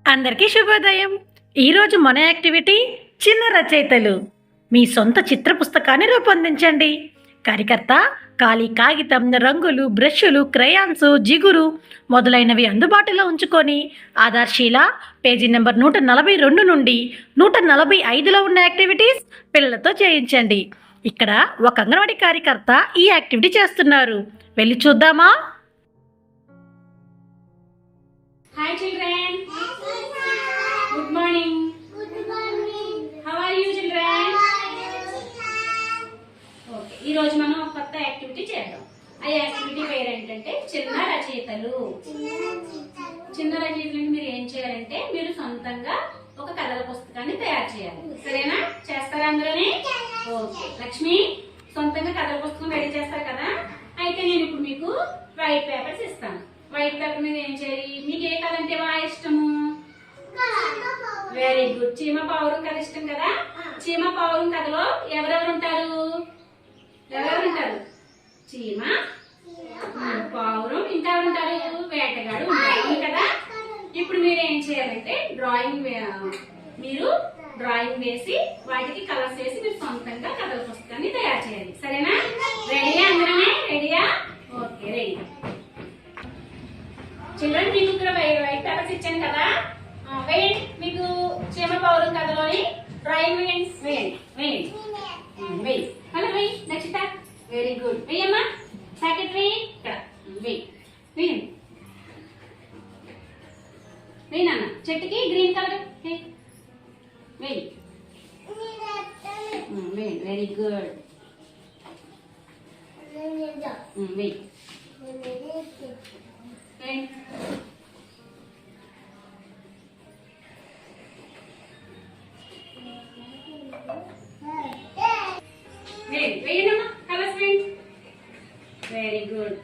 అందరికీ శుభోదయం. ఈరోజు మన యాక్టివిటీ చిన్న రచయితలు. మీ సొంత చిత్ర పుస్తకాన్ని రూపొందించండి. కార్యకర్త ఖాళీ కాగితం, రంగులు, బ్రష్లు, క్రయాన్స్, జిగురు మొదలైనవి అందుబాటులో ఉంచుకొని ఆధార్శీల పేజీ నెంబర్ 142 నుండి 145లో ఉన్న యాక్టివిటీస్ పిల్లలతో చేయించండి. ఇక్కడ ఒక అంగన్వాడీ కార్యకర్త ఈ యాక్టివిటీ చేస్తున్నారు. వెళ్ళి చూద్దామా? Hi children. Good morning. How are you children? Okay. ఈ రోజు మనం ఒక కొత్త యాక్టివిటీ చేద్దాం. ఆ యాక్టివిటీ పేరు ఏంటంటే చిన్న రచయితలు. చిన్న రచయితలు మీరు ఏం చేయాలంటే మీరు సొంతంగా ఒక కథల పుస్తకాన్ని తయారు చేయాలి. సరేనా? చేస్తారా అందరూని? ఓకే. లక్ష్మి సొంతంగా కథల పుస్తకం రెడీ చేస్తారు కదా? అయితే నేను ఇప్పుడు మీకు వైట్ పేపర్స్ ఇస్తాను. వైట్ పేపర్ మీద ఏం చేయాలి? మీకు ఏ కథ అంటే బాగా ఇష్టము? Very good. చీమ పావురం కథ ఇష్టం కదా? చీమ పావురం కథలో ఎవరెవరు ఉంటారు? చీమ, పావురం, ఇంకా ఎవరుంటారు? వేటగాడు ఉంటారు కదా? ఇప్పుడు మీరు ఏం చేయాలంటే మీరు డ్రాయింగ్ వేసి వాటికి కలర్స్ వేసి మీరు సొంతంగా కథల పుస్తకాన్ని తయారు చేయాలి. సరేనా? రెడీయా? అందరమే రెడీయా? Okay, ready. చిల్డ్రన్ మీకు ఇక్కడ వైట్ పేపర్స్ ఇచ్చాను కదా, వేయండి. మీకు చీమ పౌరం కథలోని డ్రాయింగ్ వేయండి. మళ్ళీ వేయి. నక్షిత వెరీ గుడ్. వేయమ్మా. సెక్రటరీ ఇక్కడ వేయండి. వేయనన్న చెట్టుకి గ్రీన్ కలర్ వేయండి. Very good. వేయి. వేయండమ్మా. కలర్స్ వేయండి. Very good.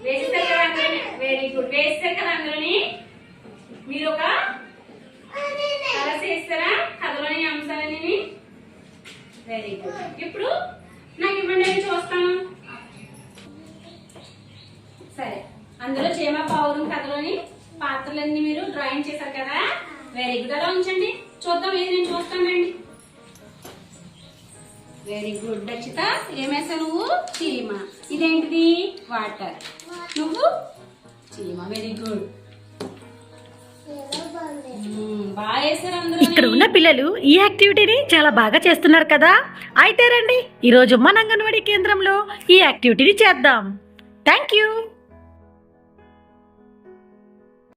వేసేస్తారు కదా అందరూ? Very good. వేస్తారు కదా అందరూని? మీరు ఒక కలర్స్ వేస్తారా కథలోని అంశాలని? Very good. ఇప్పుడు నాకు ఇవ్వండి, నేను చూస్తాను. సరే, అందులో చీమ పావురం కథలోని పాత్రలన్నీ మీరు డ్రాయింగ్ చేశారు కదా? Very good. అలా ఉంచండి, చూద్దాం. ఏది నేను చూస్తానండి. Very good. రక్షిత ఏమేసా నువ్వు? చీమ. ఇదేంటిది? వాటర్. నువ్వు? చీమ. Very good. బాగా వేసారు అందరూ. ఇక్కడ ఉన్న పిల్లలు ఈ యాక్టివిటీని చాలా బాగా చేస్తున్నారు కదా? అయితే రండి, ఈరోజు మన అంగన్వాడీ కేంద్రంలో ఈ యాక్టివిటీని చేద్దాం. Thank you.